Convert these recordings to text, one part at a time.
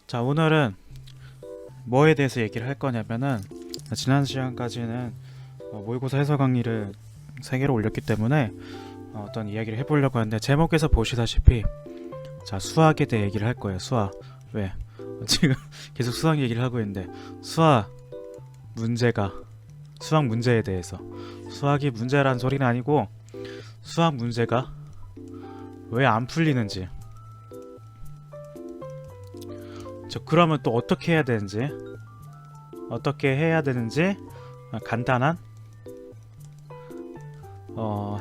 자, 오늘은 뭐에 대해서 얘기를 할 거냐면은, 지난 시간까지는 모의고사 해설 강의를 3개로 올렸기 때문에 어떤 이야기를 해보려고 하는데, 제목에서 보시다시피 자, 수학에 대해 얘기를 할 거예요. 수학. 왜? 지금 계속 수학 얘기를 하고 있는데, 수학 문제에 대해서, 수학이 문제라는 소리는 아니고 수학 문제가 왜 안 풀리는지, 그러면 또 어떻게 해야 되는지 간단한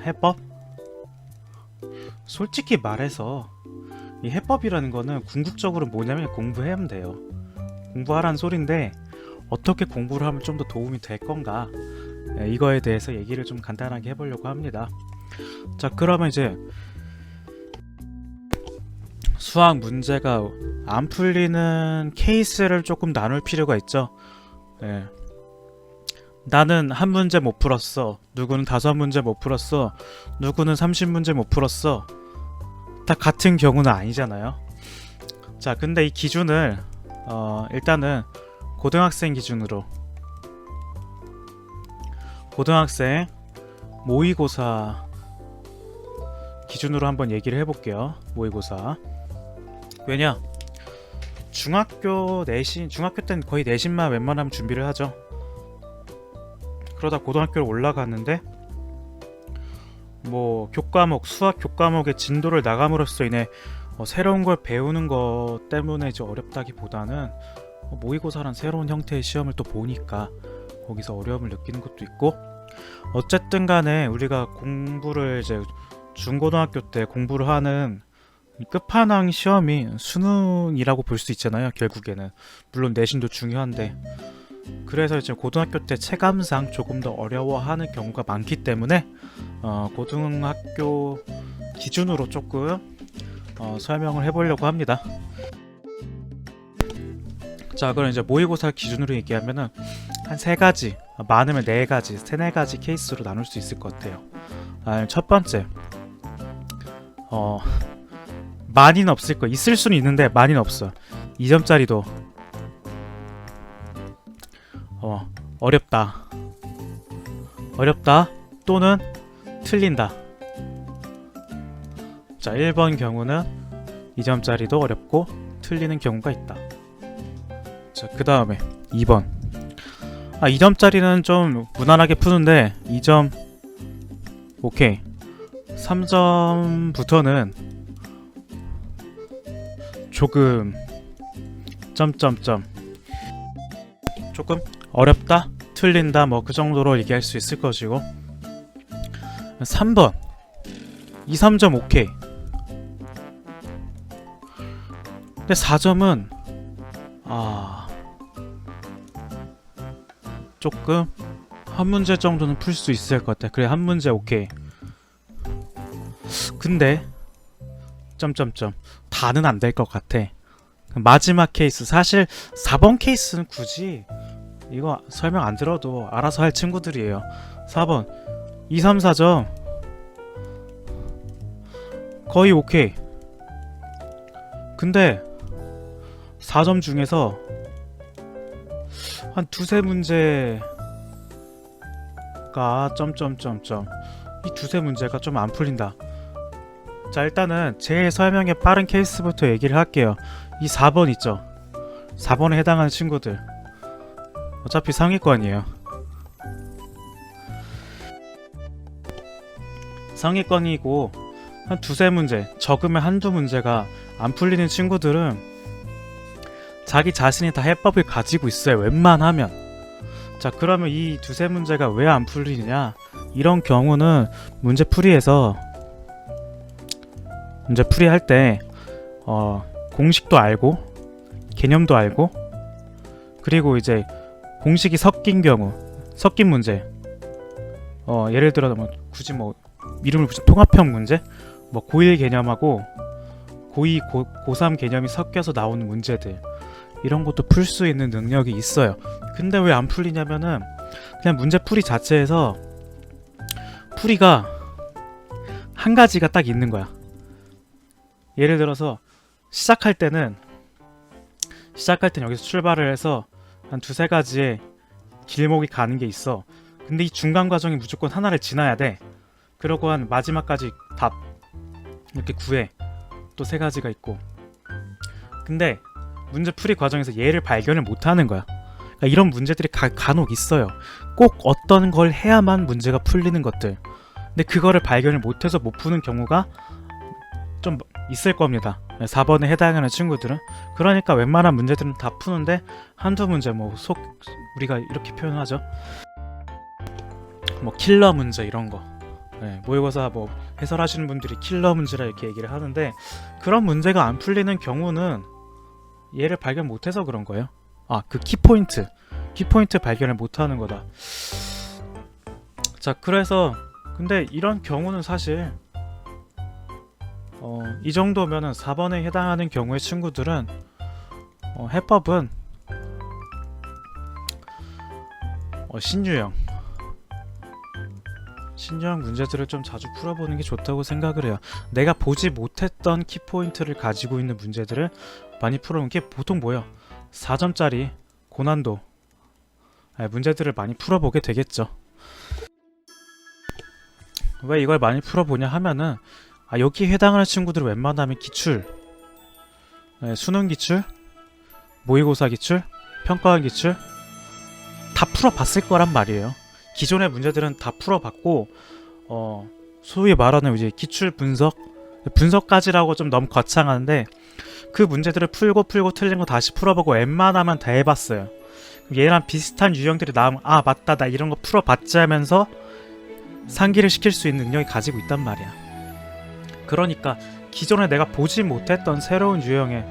해법? 솔직히 말해서 이 해법이라는 거는 궁극적으로 뭐냐면 공부하면 돼요. 공부하라는 소린데, 어떻게 공부를 하면 좀 더 도움이 될 건가, 이거에 대해서 얘기를 좀 간단하게 해보려고 합니다. 자, 그러면 이제 수학 문제가 안 풀리는 케이스를 조금 나눌 필요가 있죠. 나는 한 문제 못 풀었어, 누구는 5문제 못 풀었어, 누구는 30문제 못 풀었어. 다 같은 경우는 아니잖아요. 자, 근데 이 기준을 일단은 고등학생 기준으로, 고등학생 모의고사 기준으로 한번 얘기를 해볼게요. 모의고사. 왜냐? 중학교 때는 거의 내신만 웬만하면 준비를 하죠. 그러다 고등학교로 올라갔는데, 뭐 수학 교과목의 진도를 나감으로써 인해 새로운 걸 배우는 것 때문에 이제 어렵다기보다는, 모의고사란 새로운 형태의 시험을 또 보니까 거기서 어려움을 느끼는 것도 있고, 어쨌든 간에 우리가 공부를 이제 중고등학교 때 공부를 하는 끝판왕 시험이 수능이라고 볼 수 있잖아요. 결국에는 물론 내신도 중요한데, 그래서 이제 고등학교 때 체감상 조금 더 어려워하는 경우가 많기 때문에 고등학교 기준으로 조금 설명을 해보려고 합니다. 자, 그럼 이제 모의고사 기준으로 얘기하면은 한 3가지, 많으면 4가지, 4가지 케이스로 나눌 수 있을 것 같아요. 첫 번째, 많이는 없을 거야. 있을 수는 있는데 많이는 없어. 2점짜리도 어렵다 또는 틀린다. 자, 1번 경우는 2점짜리도 어렵고 틀리는 경우가 있다. 자, 그 다음에 2번. 2점짜리는 좀 무난하게 푸는데 2점 오케이. 3점부터는 조금 조금 어렵다, 틀린다, 뭐 그 정도로 얘기할 수 있을 것이고, 3번 2, 3점 오케이. 근데 4점은 조금 한 문제 정도는 풀 수 있을 것 같아. 그래, 한 문제 오케이. 근데 다는 안 될 것 같아. 마지막 케이스, 사실 4번 케이스는 굳이 이거 설명 안 들어도 알아서 할 친구들이에요. 4번 2, 3, 4점 거의 오케이. 근데 4점 중에서 한 2-3 문제가 이 2-3 문제가 좀 안 풀린다. 자, 일단은 제일 설명에 빠른 케이스부터 얘기를 할게요. 이 4번 있죠. 4번에 해당하는 친구들, 어차피 상위권이에요. 상위권이고 한 2-3 문제, 적으면 1-2 문제가 안 풀리는 친구들은 자기 자신이 다 해법을 가지고 있어요, 웬만하면. 자, 그러면 이 2-3 문제가 왜 안 풀리냐, 이런 경우는 문제풀이할 때 공식도 알고 개념도 알고, 그리고 이제 공식이 섞인 문제, 예를 들어 굳이 이름을 붙여 통합형 문제, 고1 개념하고 고2, 고3 개념이 섞여서 나오는 문제들, 이런 것도 풀 수 있는 능력이 있어요. 근데 왜 안 풀리냐면은, 그냥 문제풀이 자체에서 풀이가 한 가지가 딱 있는 거야. 예를 들어서 시작할 때는 시작할 땐 여기서 출발을 해서 한 두세 가지의 길목이 가는 게 있어. 근데 이 중간 과정이 무조건 하나를 지나야 돼. 그러고 한 마지막까지 답 이렇게 구해. 또 세 가지가 있고. 근데 문제 풀이 과정에서 얘를 발견을 못하는 거야. 그러니까 이런 문제들이 간혹 있어요. 꼭 어떤 걸 해야만 문제가 풀리는 것들. 근데 그거를 발견을 못해서 못 푸는 경우가 좀 있을 겁니다. 4번에 해당하는 친구들은. 그러니까 웬만한 문제들은 다 푸는데 한두 문제 우리가 이렇게 표현하죠. 뭐 킬러 문제 이런 거. 모의고사 뭐 해설하시는 분들이 킬러 문제라 이렇게 얘기를 하는데 그런 문제가 안 풀리는 경우는 얘를 발견 못해서 그런 거예요. 그 키포인트 발견을 못하는 거다. 자, 그래서 근데 이런 경우는 사실 이 정도면은 4번에 해당하는 경우의 친구들은 해법은 신유형 문제들을 좀 자주 풀어보는 게 좋다고 생각을 해요. 내가 보지 못했던 키포인트를 가지고 있는 문제들을 많이 풀어보는 게 보통 뭐예요? 4점짜리 고난도 문제들을 많이 풀어보게 되겠죠. 왜 이걸 많이 풀어보냐 하면은 여기에 해당하는 친구들은 웬만하면 기출, 수능 기출, 모의고사 기출, 평가원 기출 다 풀어봤을 거란 말이에요. 기존의 문제들은 다 풀어봤고 소위 말하는 이제 기출 분석까지라고 좀 너무 거창한데 그 문제들을 풀고 틀린 거 다시 풀어보고 웬만하면 다 해봤어요. 얘랑 비슷한 유형들이 나오면 맞다 나 이런 거 풀어봤지 하면서 상기를 시킬 수 있는 능력이 가지고 있단 말이야. 그러니까 기존에 내가 보지 못했던 새로운 유형의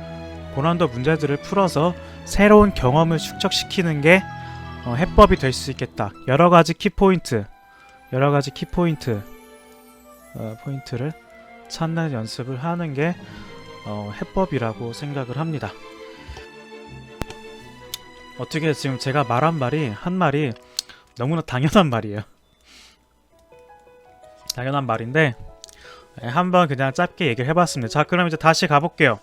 고난도 문제들을 풀어서 새로운 경험을 축적시키는 게 해법이 될 수 있겠다. 여러 가지 키포인트를 찾는 연습을 하는 게 해법이라고 생각을 합니다. 어떻게 지금 제가 말한 말이 한 말이 너무나 당연한 말이에요. 당연한 말인데 한번 그냥 짧게 얘기를 해봤습니다. 자, 그럼 이제 다시 가볼게요.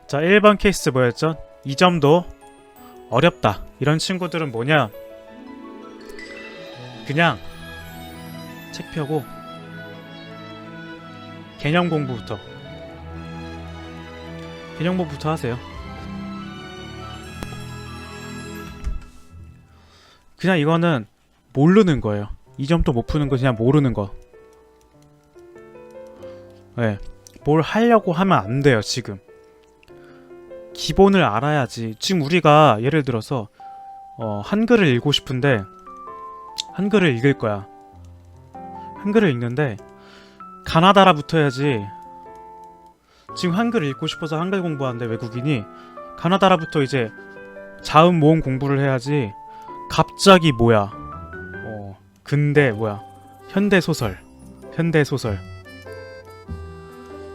자, 1번 케이스 뭐였죠? 이 점도 어렵다. 이런 친구들은 뭐냐? 그냥 책 펴고 개념 공부부터 하세요. 그냥 이거는 모르는 거예요. 이 점도 못 푸는 거 그냥 모르는 거. 뭘 하려고 하면 안 돼요. 지금 기본을 알아야지. 지금 우리가 예를 들어서 한글을 읽고 싶은데 한글을 읽을 거야. 한글을 읽는데 가나다라 붙어야지. 지금 한글을 읽고 싶어서 한글 공부하는데 외국인이 가나다라부터 이제 자음 모음 공부를 해야지. 갑자기 근대 현대소설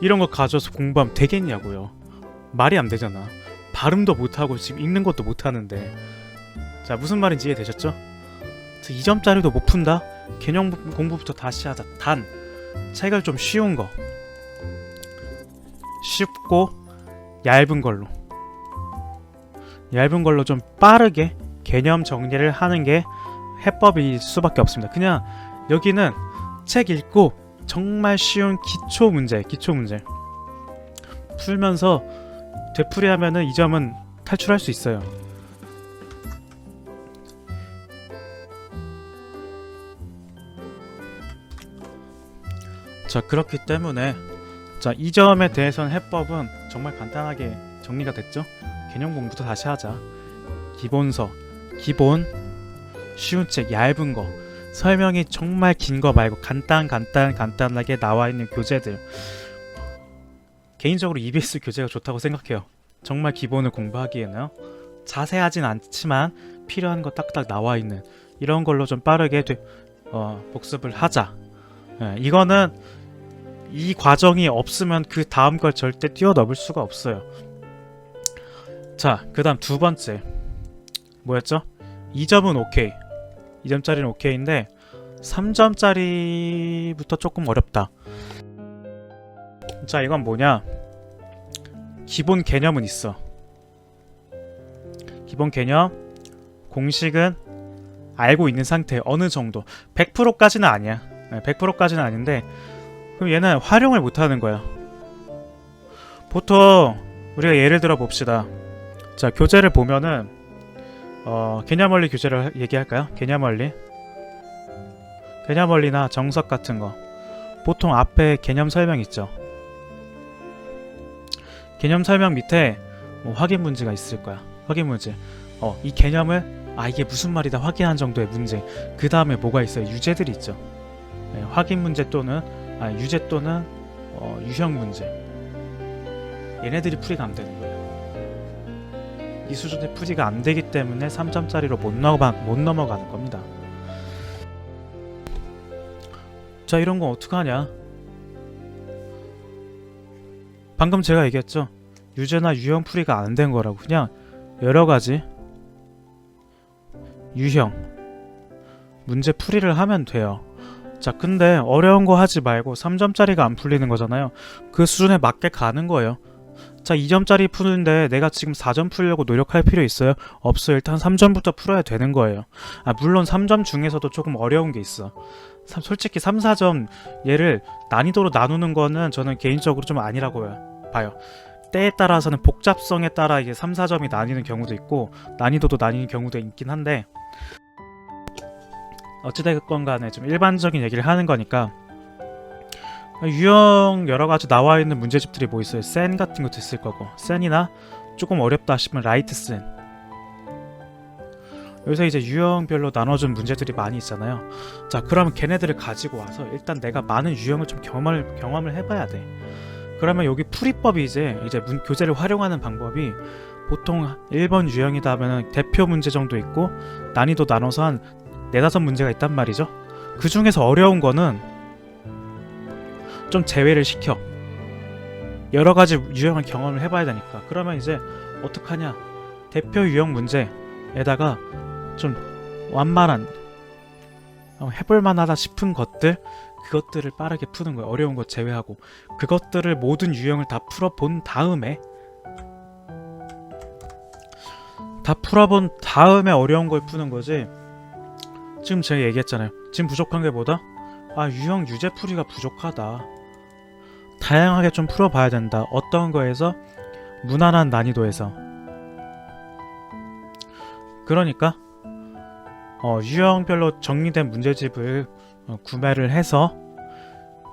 이런 거 가져서 공부하면 되겠냐고요. 말이 안 되잖아. 발음도 못하고 지금 읽는 것도 못하는데. 자, 무슨 말인지 이해되셨죠? 2점짜리도 못 푼다? 개념 공부부터 다시 하자. 단 책을 좀 쉬운 거, 쉽고 얇은 걸로 좀 빠르게 개념 정리를 하는 게 해법일 수밖에 없습니다. 그냥 여기는 책 읽고 정말 쉬운 기초 문제 풀면서 되풀이하면은 이 점은 탈출할 수 있어요. 자, 그렇기 때문에 이 점에 대해서는 해법은 정말 간단하게 정리가 됐죠? 개념 공부도 다시 하자. 기본 쉬운 책 얇은 거, 설명이 정말 긴 거 말고 간단하게 나와 있는 교재들. 개인적으로 EBS 교재가 좋다고 생각해요. 정말 기본을 공부하기에는 자세하진 않지만 필요한 거 딱딱 나와 있는 이런 걸로 좀 빠르게 복습을 하자. 이거는 이 과정이 없으면 그 다음 걸 절대 뛰어넘을 수가 없어요. 자, 그 다음 두 번째 뭐였죠? 2점은 오케이. 2점짜리는 오케이인데 3점짜리부터 조금 어렵다. 자, 이건 뭐냐? 기본 개념은 있어. 기본 개념, 공식은 알고 있는 상태. 어느 정도 100%까지는 아니야. 100%까지는 아닌데 그럼 얘는 활용을 못하는 거야. 보통 우리가 예를 들어 봅시다. 자, 교재를 보면은 개념원리 교재를 얘기할까요? 개념원리나 정석 같은 거 보통 앞에 개념 설명 있죠. 개념 설명 밑에 뭐 확인 문제가 있을 거야. 확인 문제. 이 개념을 이게 무슨 말이다 확인한 정도의 문제. 그 다음에 뭐가 있어요? 유제들이 있죠. 네, 확인 문제 또는 유제 또는 유형 문제. 얘네들이 풀이가 안 되는 거예요. 이 수준의 풀이가 안 되기 때문에 3점짜리로 못 넘어가는 겁니다. 자, 이런 거 어떡하냐? 방금 제가 얘기했죠. 유제나 유형 풀이가 안 된 거라고. 그냥 여러 가지 유형 문제 풀이를 하면 돼요. 자, 근데 어려운 거 하지 말고 3점짜리가 안 풀리는 거잖아요. 그 수준에 맞게 가는 거예요. 자, 2점짜리 푸는데 내가 지금 4점 풀려고 노력할 필요 있어요? 없어요. 일단 3점부터 풀어야 되는 거예요. 물론 3점 중에서도 조금 어려운 게 있어. 솔직히 3, 4점 얘를 난이도로 나누는 거는 저는 개인적으로 좀 아니라고 봐요. 때에 따라서는 복잡성에 따라 이게 3, 4점이 나뉘는 경우도 있고 난이도도 나뉘는 경우도 있긴 한데 어찌됐건 간에 좀 일반적인 얘기를 하는 거니까 유형 여러가지 나와있는 문제집들이 뭐 있어요? 센 같은 것도 있을 거고 센이나 조금 어렵다 싶으면 라이트 센. 여기서 이제 유형별로 나눠준 문제들이 많이 있잖아요. 자, 그러면 걔네들을 가지고 와서 일단 내가 많은 유형을 좀 경험을 해봐야 돼. 그러면 여기 풀이법이 이제 교재를 활용하는 방법이 보통 1번 유형이다 하면 대표 문제 정도 있고 난이도 나눠서 한 4-5 문제가 있단 말이죠. 그 중에서 어려운 거는 좀 제외를 시켜. 여러 가지 유형을 경험을 해봐야 되니까. 그러면 이제 어떡하냐? 대표 유형 문제에다가 좀 완만한 해볼만하다 싶은 그것들을 빠르게 푸는 거예요. 어려운 거 제외하고 그것들을 모든 유형을 다 풀어본 다음에 어려운 걸 푸는 거지. 지금 제가 얘기했잖아요. 지금 부족한 게 뭐다? 유형 유제 풀이가 부족하다. 다양하게 좀 풀어봐야 된다. 어떤 거에서? 무난한 난이도에서. 그러니까 유형별로 정리된 문제집을 구매를 해서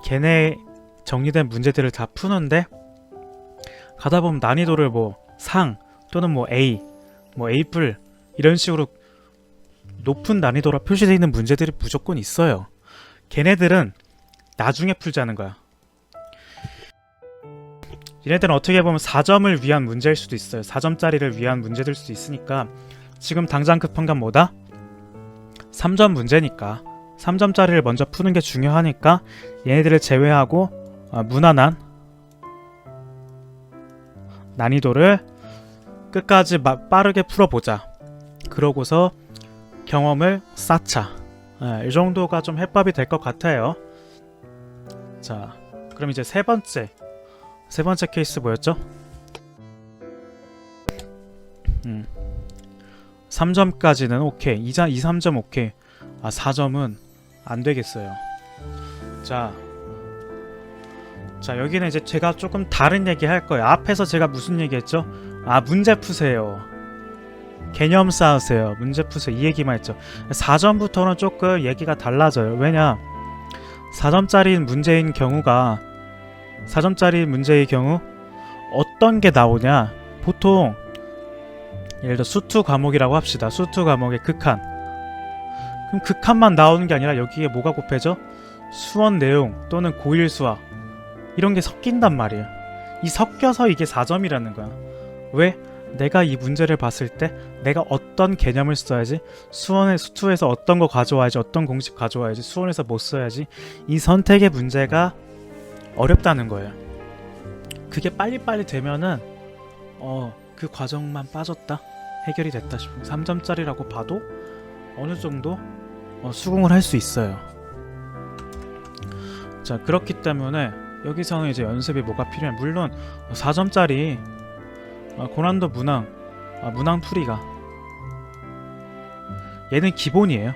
걔네 정리된 문제들을 다 푸는데 가다 보면 난이도를 뭐 상 또는 뭐 A, 뭐 A+, 이런 식으로 높은 난이도라 표시되어 있는 문제들이 무조건 있어요. 걔네들은 나중에 풀자는 거야. 얘네들은 어떻게 보면 4점을 위한 문제일 수도 있어요. 4점짜리를 위한 문제들 수도 있으니까 지금 당장 급한 건 뭐다? 3점 문제니까 3점짜리를 먼저 푸는 게 중요하니까 얘네들을 제외하고 무난한 난이도를 끝까지 빠르게 풀어보자. 그러고서 경험을 쌓자. 이 정도가 좀 해법이 될 것 같아요. 자, 그럼 이제 세 번째 케이스 뭐였죠? 3점까지는 오케이. 2, 3점 오케이. 4점은 안 되겠어요. 자, 여기는 이제 제가 조금 다른 얘기 할 거예요. 앞에서 제가 무슨 얘기 했죠? 문제 푸세요. 개념 쌓으세요. 문제 푸세요. 이 얘기만 했죠. 4점부터는 조금 얘기가 달라져요. 왜냐? 4점짜리 문제인 경우 어떤 게 나오냐? 보통 예를 들어 수투 과목이라고 합시다. 수투 과목의 극한. 그럼 극한만 나오는 게 아니라 여기에 뭐가 곱해져? 수원 내용 또는 고일 수학 이런 게 섞인단 말이에요. 이 섞여서 이게 4점이라는 거야. 왜? 내가 이 문제를 봤을 때 내가 어떤 개념을 써야지, 수투에서 어떤 거 가져와야지, 어떤 공식 가져와야지, 수원에서 뭐 써야지, 이 선택의 문제가 어렵다는 거예요. 그게 빨리빨리 되면은 그 과정만 빠졌다, 해결이 됐다 싶으면 3점짜리라고 봐도 어느 정도 수긍을 할 수 있어요. 자, 그렇기 때문에 여기서는 이제 연습이 뭐가 필요해? 물론 4점짜리 고난도 문항 풀이가 얘는 기본이에요.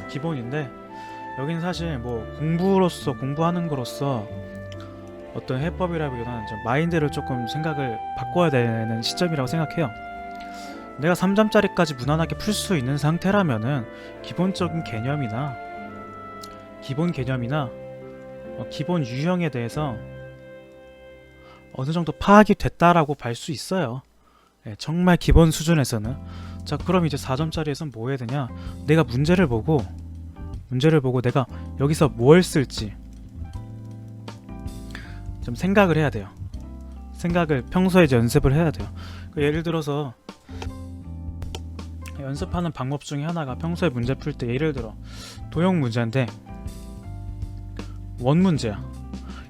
기본인데 여기는 사실 뭐 공부하는 거로서 어떤 해법이라기보다는 좀 마인드를 조금 생각을 바꿔야 되는 시점이라고 생각해요. 내가 3점짜리까지 무난하게 풀 수 있는 상태라면은 기본적인 개념이나 기본 유형에 대해서 어느 정도 파악이 됐다라고 볼 수 있어요. 정말 기본 수준에서는. 자, 그럼 이제 4점짜리에서는 뭐 해야 되냐? 내가 문제를 보고 내가 여기서 뭘 쓸지 좀 생각을 해야 돼요. 생각을 평소에 이제 연습을 해야 돼요. 예를 들어서 연습하는 방법 중에 하나가 평소에 문제 풀 때 예를 들어 도형 문제인데 원 문제야.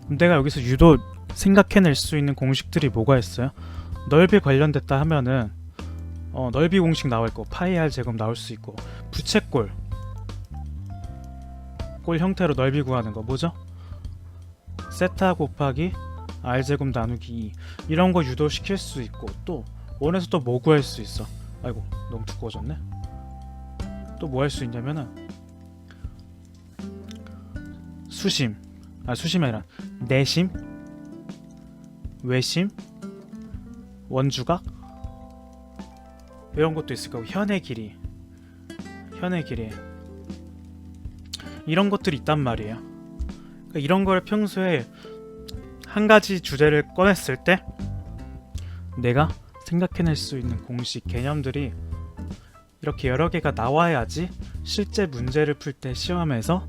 그럼 내가 여기서 유도 생각해낼 수 있는 공식들이 뭐가 있어요? 넓이 관련됐다 하면은 넓이 공식 나올 거 파이 r 제곱 나올 수 있고 부채꼴 꼴 형태로 넓이 구하는 거 뭐죠? 세타 곱하기 r 제곱 나누기 2 이런 거 유도시킬 수 있고 또 원에서 또 뭐 구할 수 있어? 아이고 너무 두꺼워졌네. 또 뭐 할 수 있냐면은 수심이 아니라 내심, 외심, 원주각 이런 것도 있을 거고 현의 길이 이런 것들이 있단 말이에요. 그러니까 이런 걸 평소에 한 가지 주제를 꺼냈을 때 내가 생각해낼 수 있는 공식, 개념들이 이렇게 여러 개가 나와야지 실제 문제를 풀 때 시험에서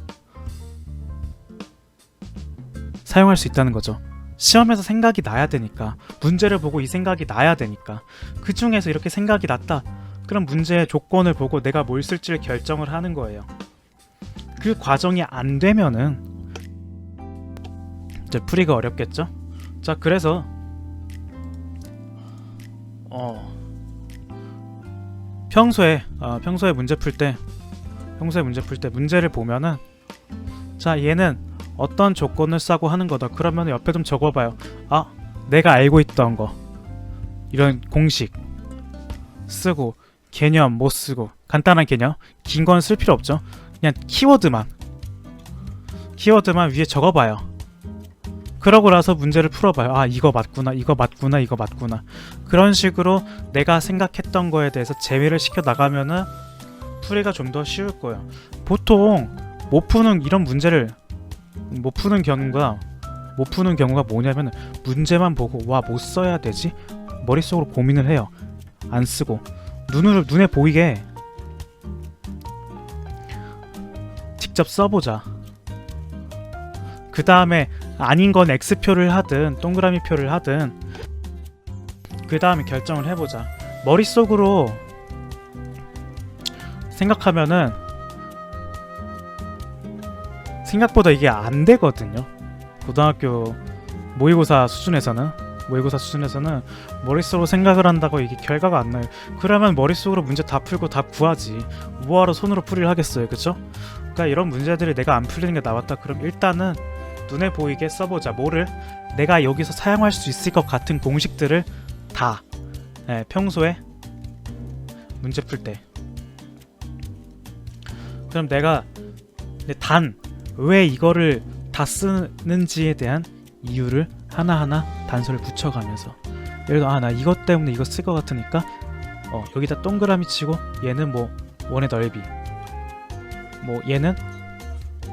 사용할 수 있다는 거죠. 시험에서 생각이 나야 되니까, 문제를 보고 이 생각이 나야 되니까, 그 중에서 이렇게 생각이 났다. 그럼 문제의 조건을 보고 내가 뭘 쓸지를 결정을 하는 거예요. 그 과정이 안 되면은 이제 풀이가 어렵겠죠? 자, 그래서 평소에 문제 풀 때 문제를 보면은 자, 얘는 어떤 조건을 싸고 하는 거다. 그러면 옆에 좀 적어봐요. 아, 내가 알고 있던 거 이런 공식 쓰고 개념 못 쓰고 간단한 개념 긴 건 쓸 필요 없죠. 그냥 키워드만 위에 적어봐요. 그러고 나서 문제를 풀어봐요. 아, 이거 맞구나. 그런 식으로 내가 생각했던 거에 대해서 제외를 시켜 나가면은 풀이가 좀 더 쉬울 거예요. 보통 못 푸는 경우가 뭐냐면 문제만 보고 와, 못 써야 되지? 머릿속으로 고민을 해요. 안 쓰고 눈에 보이게 직접 써보자. 그 다음에 아닌 건 X표를 하든 동그라미 표를 하든 그 다음에 결정을 해보자. 머릿속으로 생각하면은 생각보다 이게 안 되거든요. 고등학교 모의고사 수준에서는 머릿속으로 생각을 한다고 이게 결과가 안 나요. 그러면 머릿속으로 문제 다 풀고 답 구하지. 뭐하러 손으로 풀이를 하겠어요, 그쵸? 그러니까 이런 문제들이 내가 안 풀리는 게 나왔다. 그럼 일단은 눈에 보이게 써보자. 뭐를? 내가 여기서 사용할 수 있을 것 같은 공식들을 다 평소에 문제 풀 때. 그럼 내가 단 왜 이거를 다 쓰는지에 대한 이유를 하나하나 단서를 붙여가면서, 예를 들어 나 이것 때문에 이거 쓸 것 같으니까 여기다 동그라미 치고 얘는 뭐 원의 넓이, 뭐 얘는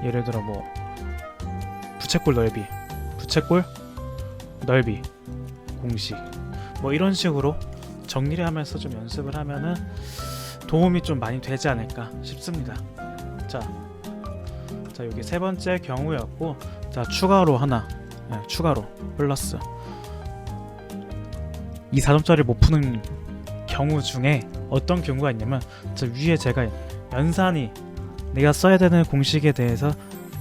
예를 들어 뭐 부채꼴 넓이 공식 뭐 이런 식으로 정리를 하면서 좀 연습을 하면은 도움이 좀 많이 되지 않을까 싶습니다. 자, 여기 세 번째 경우였고, 자, 추가로 플러스 이 4점짜리 못 푸는 경우 중에 어떤 경우가 있냐면, 저 위에 제가 내가 써야 되는 공식에 대해서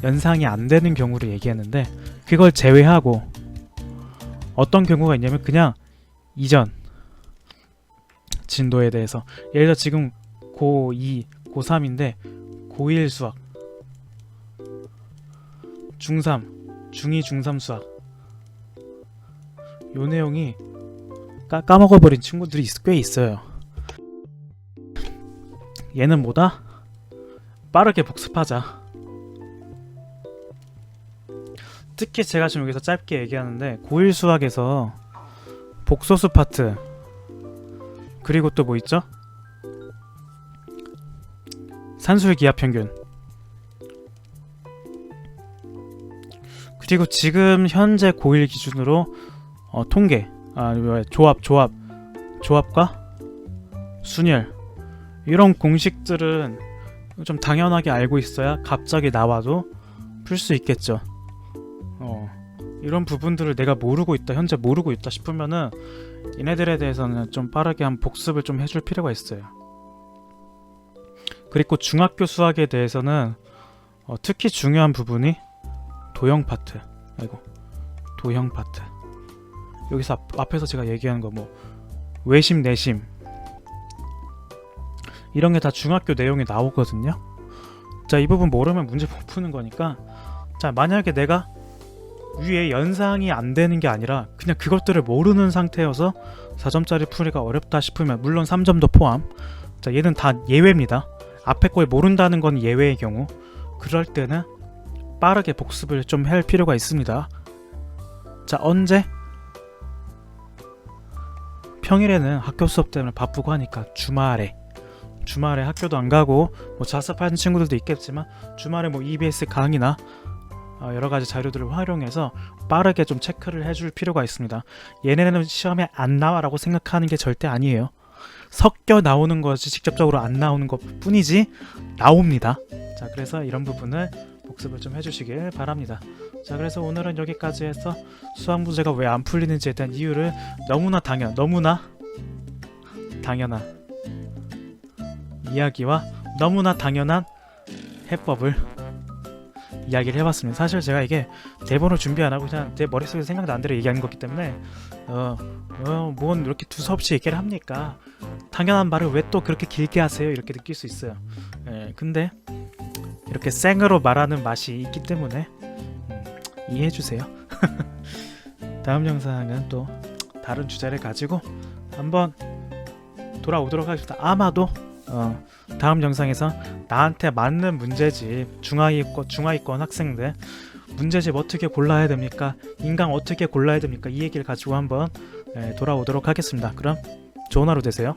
연상이 안 되는 경우를 얘기했는데, 그걸 제외하고 어떤 경우가 있냐면 그냥 이전 진도에 대해서, 예를 들어 지금 고2, 고3인데 고1 수학, 중2, 중3 수학 요 내용이 까먹어버린 친구들이 꽤 있어요. 얘는 뭐다? 빠르게 복습하자. 특히 제가 지금 여기서 짧게 얘기하는데 고1 수학에서 복소수 파트 그리고 또 뭐 있죠? 산술 기하 평균 그리고 지금 현재 고1 기준으로 통계 조합과 순열 이런 공식들은 좀 당연하게 알고 있어야 갑자기 나와도 풀 수 있겠죠. 이런 부분들을 내가 모르고 있다, 현재 모르고 있다 싶으면은 얘네들에 대해서는 좀 빠르게 한 복습을 좀 해줄 필요가 있어요. 그리고 중학교 수학에 대해서는 특히 중요한 부분이 도형 파트. 도형 파트. 여기서 앞에서 제가 얘기한 거 뭐 외심, 내심 이런 게 다 중학교 내용에 나오거든요. 자, 이 부분 모르면 문제 못 푸는 거니까. 자, 만약에 내가 위에 연상이 안 되는 게 아니라 그냥 그것들을 모르는 상태여서 4점짜리 풀이가 어렵다 싶으면 물론 3점도 포함. 자, 얘는 다 예외입니다. 앞에 걸 모른다는 건 예외의 경우. 그럴 때는 빠르게 복습을 좀 할 필요가 있습니다. 자, 언제? 평일에는 학교 수업 때문에 바쁘고 하니까 주말에 학교도 안 가고 뭐 자습하는 친구들도 있겠지만 주말에 뭐 EBS 강의나 여러 가지 자료들을 활용해서 빠르게 좀 체크를 해줄 필요가 있습니다. 얘네는 시험에 안 나와라고 생각하는 게 절대 아니에요. 섞여 나오는 것이 직접적으로 안 나오는 것 뿐이지 나옵니다. 자, 그래서 이런 부분을 복습을 좀 해주시길 바랍니다. 자, 그래서 오늘은 여기까지 해서 수학 문제가 왜 안 풀리는지에 대한 이유를 너무나 당연한 이야기와 너무나 당연한 해법을 이야기를 해봤습니다. 사실 제가 이게 대본을 준비 안 하고 그냥 내 머릿속에 생각나는 대로 얘기하는 거기 때문에 뭔 이렇게 두서없이 얘기를 합니까? 당연한 말을 왜 또 그렇게 길게 하세요? 이렇게 느낄 수 있어요. 근데 이렇게 생으로 말하는 맛이 있기 때문에 이해해주세요. 다음 영상은 또 다른 주제를 가지고 한번 돌아오도록 하겠습니다. 아마도 다음 영상에서 나한테 맞는 문제집 중하위권 학생들 문제집 어떻게 골라야 됩니까? 인강 어떻게 골라야 됩니까? 이 얘기를 가지고 한번 돌아오도록 하겠습니다. 그럼 좋은 하루 되세요.